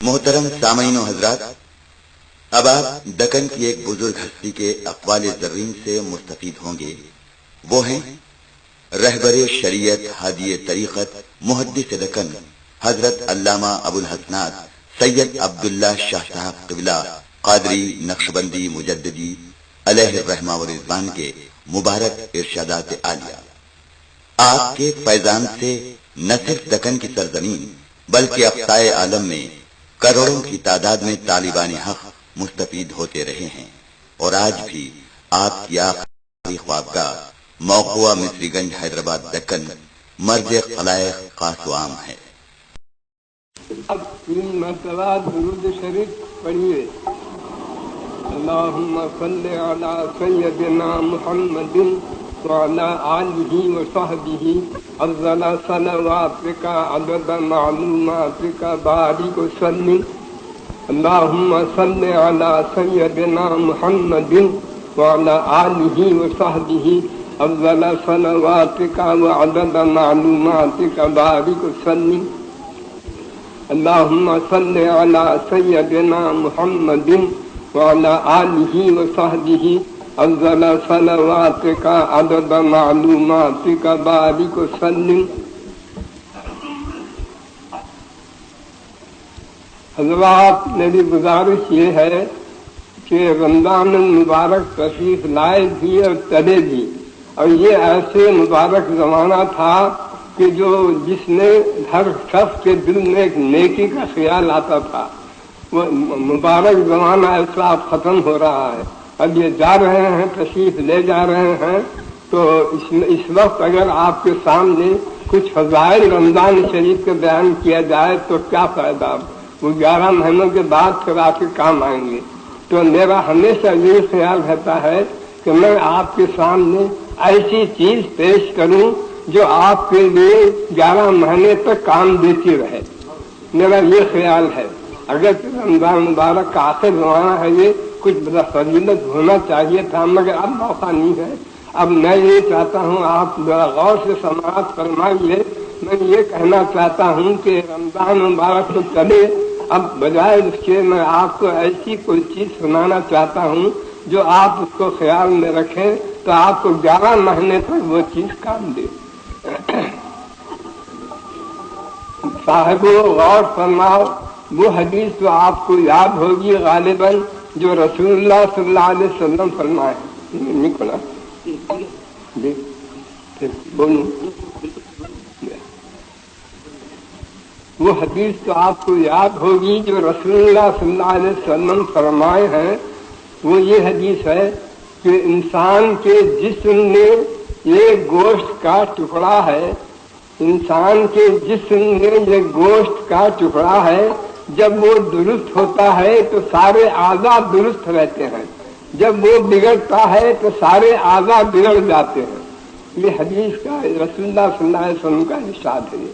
محترم سامعین و حضرات، اب آپ دکن کی ایک بزرگ ہستی کے اقوال زرین سے مستفید ہوں گے۔ وہ ہیں رہبر شریعت، ہادی طریقت، محدث دکن حضرت علامہ ابو الحسنات سید عبداللہ شاہ صاحب قبلہ قادری نقشبندی مجددی علیہ الرحمہ و رضوان کے مبارک ارشادات عالیہ۔ آپ کے فیضان سے نہ صرف دکن کی سرزمین بلکہ اقصائے عالم میں کروڑوں کی تعداد میں طالبان حق مستفید ہوتے رہے ہیں، اور آج بھی آپ کی آخری خوابگاہ موقوع مصری گنج حیدرآباد دکن مرج خلائق خاص و عام ہے۔ اب 3 مرتبہ درود شریف پڑھیے۔ اللہم صلی علی سیدنا محمد وعلی آلہ وصحبہ افضل صلواتک عدد معلوماتک بارک وسلم۔ اللہم صلی علی سیدنا محمد وعلی آلہ وصحبہ افضل صلواتک وعدد معلوماتک بارک وسلم۔ اللہم صلی علی سیدنا محمد وعلی آلہ وصحبہ افضل صلواتک عدد معلوماتک بارک وسلم۔ حضرات، میری گزارش یہ ہے کہ رمضان المبارک تشریف لائے بھی اور چلے بھی، اور یہ ایسے مبارک زمانہ تھا کہ جس میں ہر شخص کے دل میں ایک نیکی کا خیال آتا تھا۔ وہ مبارک زمانہ ایسا اب ختم ہو رہا ہے، اب یہ جا رہے ہیں، تشریف لے جا رہے ہیں، تو اس وقت اگر آپ کے سامنے کچھ فضائل رمضان شریف کے بیان کیا جائے تو کیا فائدہ؟ وہ 11 مہینوں کے بعد پھر آپ کے کام آئیں گے۔ تو میرا ہمیشہ یہ خیال رہتا ہے کہ میں آپ کے سامنے ایسی چیز پیش کروں جو آپ کے لیے 11 مہینے تک کام دیتی رہے، میرا یہ خیال ہے۔ اگر رمضان مبارک کا آخر زمانہ ہے، یہ کچھ بڑا فضیلت ہونا چاہیے تھا، مگر اب موقع نہیں ہے۔ اب میں یہ چاہتا ہوں آپ ذرا غور سے سماعت فرمائیے۔ میں یہ کہنا چاہتا ہوں کہ رمضان مبارک تو چلے، اب بجائے اس کے میں آپ کو ایسی کوئی چیز سنانا چاہتا ہوں جو آپ اس کو خیال میں رکھیں تو آپ کو 11 مہینے تک وہ چیز کام دے۔ صاحبو غور فرماؤ، وہ حدیث تو آپ کو یاد ہوگی غالباً جو رسول اللہ صلی اللہ علیہ وسلم فرمائے۔ نہیں کھلا بولوں؟ وہ حدیث تو آپ کو یاد ہوگی جو رسول اللہ صلی اللہ علیہ وسلم فرمائے ہیں۔ وہ یہ حدیث ہے کہ انسان کے جسم میں یہ گوشت کا ٹکڑا ہے، انسان کے جسم میں یہ گوشت کا ٹکڑا ہے، جب وہ درست ہوتا ہے تو سارے اعضاء درست رہتے ہیں، جب وہ بگڑتا ہے تو سارے اعضاء بگڑ جاتے ہیں۔ یہ حدیث کا رسول اللہ صلی اللہ علیہ وسلم کا ارشاد ہے۔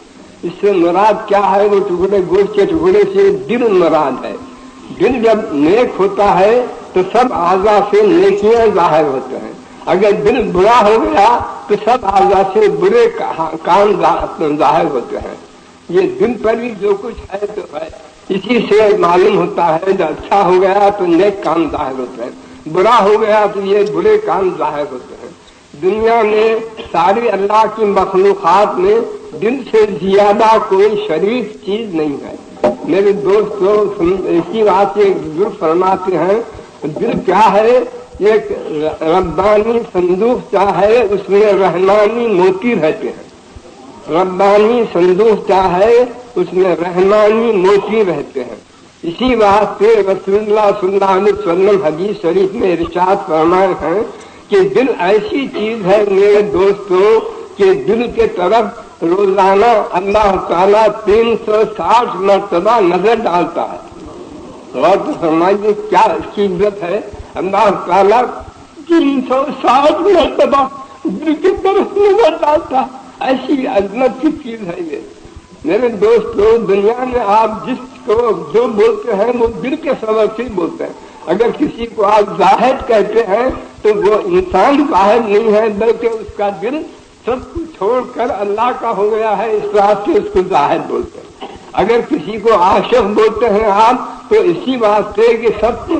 اس سے مراد کیا ہے؟ وہ ٹکڑے گوشت کے ٹکڑے سے دل مراد ہے۔ دل جب نیک ہوتا ہے تو سب اعضاء سے نیکیاں ظاہر ہوتے ہیں، اگر دل برا ہو گیا تو سب اعضاء سے برے کام ظاہر ہوتے ہیں۔ یہ دل پر بھی جو کچھ ہے تو ہے، اسی سے معلوم ہوتا ہے جو اچھا ہو گیا تو نیک کام ظاہر ہوتے ہیں، برا ہو گیا تو یہ برے کام ظاہر ہوتے ہیں۔ دنیا میں ساری اللہ کی مخلوقات میں دل سے زیادہ کوئی شریف چیز نہیں ہے۔ میرے دوستوں، اسی بات سے بزرگ فرماتے ہیں دل کیا ہے؟ ایک ربانی صندوق ہے، اس میں رحمانی موتی رہتے ہیں۔ ربانی صندوق ہے، اس میں رحمانی موتی رہتے ہیں۔ اسی واسطے رسول اللہ صلی اللہ علیہ وسلم حدیث شریف میں ارشاد فرمائے ہیں کہ دل ایسی چیز ہے میرے دوستوں کہ دل کے طرف روزانہ اللہ تعالیٰ 360 مرتبہ نظر ڈالتا ہے۔ غور تو فرمائیے کیا اس کی عزت ہے۔ اللہ تعالیٰ 360 مرتبہ دل کی طرف نظر ڈالتا ہے، ایسی عظمت کی چیز ہے یہ۔ میرے دوستو، دنیا میں آپ جس کو جو بولتے ہیں وہ دل کے سبب سے بولتے ہیں۔ اگر کسی کو آپ زاہد کہتے ہیں تو وہ انسان زاہد نہیں ہے، بلکہ اس کا دل سب کچھ چھوڑ کر اللہ کا ہو گیا ہے، اس واسطے اس کو زاہد بولتے ہیں۔ اگر کسی کو عاشق بولتے ہیں آپ تو اسی واسطے کہ سب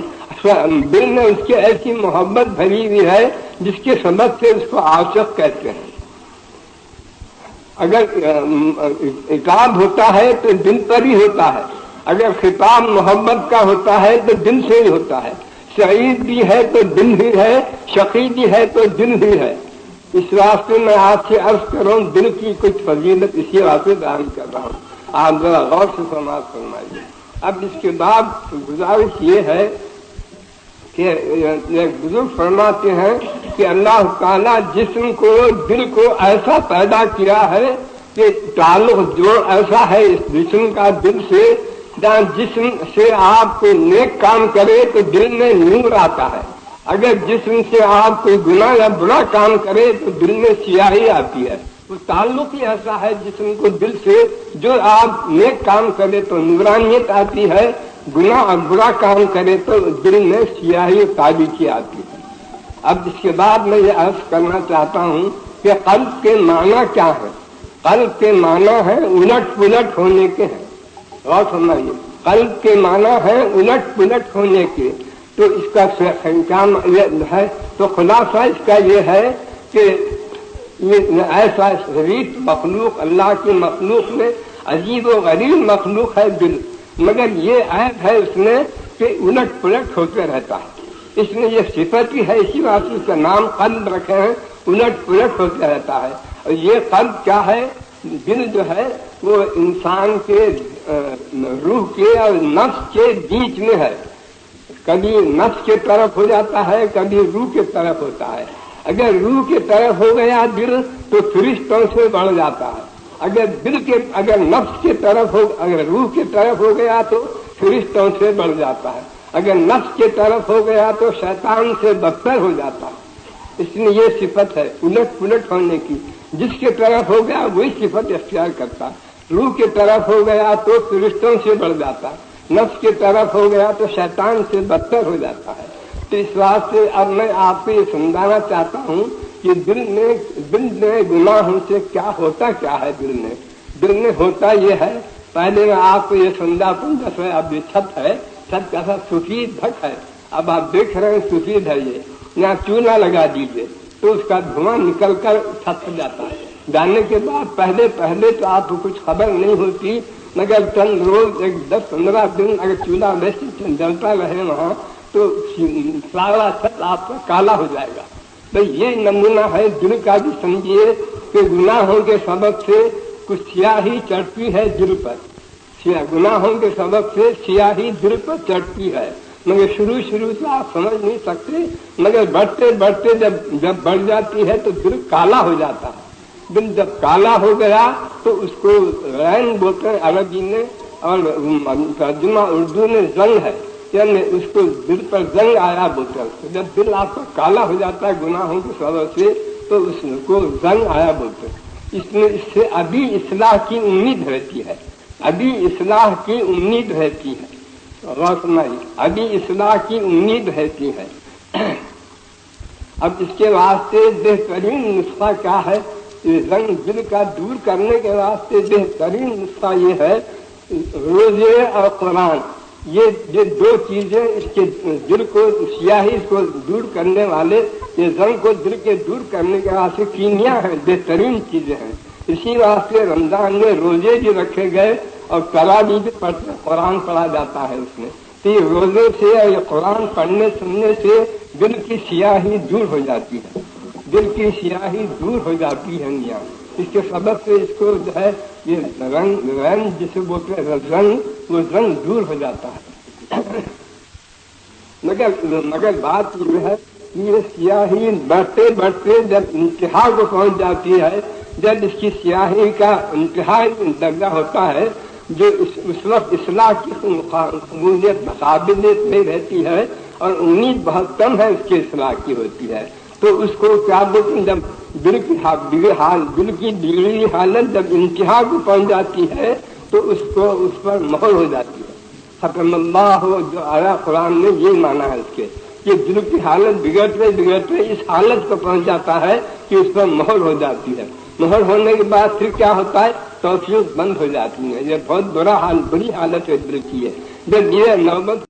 دل میں اس کی ایسی محبت بھری ہوئی ہے جس کے سبب سے اس کو عاشق کہتے ہیں. اگر عتاب ہوتا ہے تو دل پر ہی ہوتا ہے، اگر خطاب محبت کا ہوتا ہے تو دل سے ہی ہوتا ہے. سعید بھی ہے تو دل ہی ہے، شقی بھی ہے تو دل ہی ہے. اس واسطے میں آپ سے عرض کروں دل کی کچھ فضیلت اسی واسطے بیان کر رہا ہوں، آپ ذرا غور سے سماعت فرمائیے. اب اس کے بعد گزارش یہ ہے کہ بزرگ فرماتے ہیں کہ اللہ تعالیٰ جسم کو دل کو ایسا پیدا کیا ہے کہ تعلق جو ایسا ہے اس جسم کا دل سے، جہاں جسم سے آپ کوئی نیک کام کرے تو دل میں نور آتا ہے، اگر جسم سے آپ کوئی گناہ یا برا کام کرے تو دل میں سیاہی آتی ہے. وہ تعلق ہی ایسا ہے جسم کو دل سے، جو آپ نیک کام کرے تو نورانیت آتی ہے، گناہ اور برا کام کرے تو دل میں سیاہی تاریکی آتی ہے. اب اس کے بعد میں یہ عرض کرنا چاہتا ہوں کہ قلب کے معنی کیا ہے. قلب کے معنی ہے الٹ پلٹ ہونے کے ہیں. غور فرمائیے، قلب کے معنی ہے الٹ پلٹ ہونے کے. تو اس کا ہے تو خلاصہ اس کا یہ ہے کہ یہ ایسا شریف مخلوق، اللہ کی مخلوق میں عجیب و غریب مخلوق ہے دل، مگر یہ عیب ہے اس میں کہ الٹ پلٹ ہوتے رہتا ہے. اس میں یہ صفت ہی ہے، اسی واسطے اس کا نام قلب رکھے ہیں، الٹ پلٹ ہوتا رہتا ہے. اور یہ قلب کیا ہے؟ دل جو ہے وہ انسان کے روح کے اور نفس کے بیچ میں ہے. کبھی نفس کے طرف ہو جاتا ہے، کبھی روح کے طرف ہوتا ہے. اگر روح کے طرف ہو گیا دل تو فرشتوں سے بڑھ جاتا ہے. اگر نفس کے طرف ہو، اگر روح کے طرف ہو گیا تو فرشتوں سے بڑھ جاتا ہے. اگر نفس کے طرف ہو گیا تو شیطان سے بدتر ہو جاتا ہے. اس میں یہ صفت ہے الٹ پلٹ ہونے کی. جس کے طرف ہو گیا وہی صفت اختیار کرتا ہے. روح کے طرف ہو گیا تو فرشتوں سے بڑھ جاتا ہے، نفس کے طرف ہو گیا تو شیطان سے بدتر ہو جاتا ہے. تو اس واسطے اب میں آپ کو یہ سمجھانا چاہتا ہوں کہ دل میں گناہوں سے کیا ہوتا کیا ہے. دل میں ہوتا یہ ہے، پہلے میں آپ کو یہ سمجھاتا ہوں. جیسے اب یہ چھت ہے، چھت کا سفید دھک ہے. اب آپ دیکھ رہے ہیں سفید ہے، یہ یہاں چولہا لگا دیجیے تو اس کا دھواں نکل کر چھت پہ جاتا ہے. جانے کے بعد پہلے تو آپ کو کچھ خبر نہیں ہوتی، مگر چند روز 10-15 دن اگر چولہا ویسے جلتا رہے وہاں تو سارا چھت آپ کا کالا ہو جائے گا. تو یہ نمونہ ہے دل کا بھی. سمجھیے کہ گناہوں کے سبب سے کچھ سیاہی چڑھتی ہے دل پر. گناہوں کے سبب سے سیاہی دل پر چڑھتی ہے، مگر شروع سے آپ سمجھ نہیں سکتے، مگر بڑھتے جب بڑھ جاتی ہے تو دل کالا ہو جاتا ہے. دل جب کالا ہو گیا تو اس کو رین بولتے ہیں عربی میں، اور ترجمہ اردو میں زنگ ہے، یعنی اس کو دل پر زنگ آیا بولتے ہیں. جب دل آپ کا کالا ہو جاتا ہے گناہوں کی سبب سے تو اس کو زنگ آیا بولتے ہیں. اس سے ابھی اصلاح کی امید رہتی ہے، ابھی اصلاح کی امید رہتی ہے. ابھی اصلاح کی امید رہتی ہے. اب اس کے واسطے بہترین نسخہ کیا ہے؟ زنگ دل کا دور کرنے کے واسطے بہترین نسخہ یہ ہے روزے اور قرآن. یہ دو چیزیں اس کے دل کو سیاہی کو دور کرنے والے، یہ زنگ کو دل کے دور کرنے کے واسطے کیمیا ہے، بہترین چیزیں ہیں. اسی واسطے رمضان میں روزے بھی رکھے گئے اور تراویح بھی پڑھتے، قرآن پڑھا جاتا ہے اس میں. تو یہ روزے سے اور یہ قرآن پڑھنے سننے سے دل کی سیاہی دور ہو جاتی ہے، دل کی سیاہی دور ہو جاتی ہے میاں. اس کے سبب سے اس کو جو ہے یہ رنگ جسے بولتے ہیں رنگ، وہ رنگ دور ہو جاتا ہے. مگر بات یہ ہے کہ یہ سیاہی بڑھتے جب انتہا کو پہنچ جاتی ہے، جب اس کی سیاہی کا انتہائی درجہ ہوتا ہے، جو اس وقت اصلاح کی قبولیت قابلیت نہیں رہتی ہے اور امید بہت کم ہے اس کی اصلاح کی ہوتی ہے. تو اس کو کیا بولتے ہیں، جب دل کی بگڑی حالت جب انتہا کو پہنچ جاتی ہے تو اس پر مہر ہو جاتی ہے. ختم اللہ جو آیا قرآن میں یہ مانا ہے اس کے کہ دل کی حالت بگڑتے اس حالت کو پہنچ جاتا ہے کہ اس پر مہر ہو جاتی ہے. مہر ہونے کے بعد پھر کیا ہوتا ہے؟ توفیق بند ہو جاتی ہے. یہ بہت بری حالت ہے دل کی ہے. جب یہ نوبت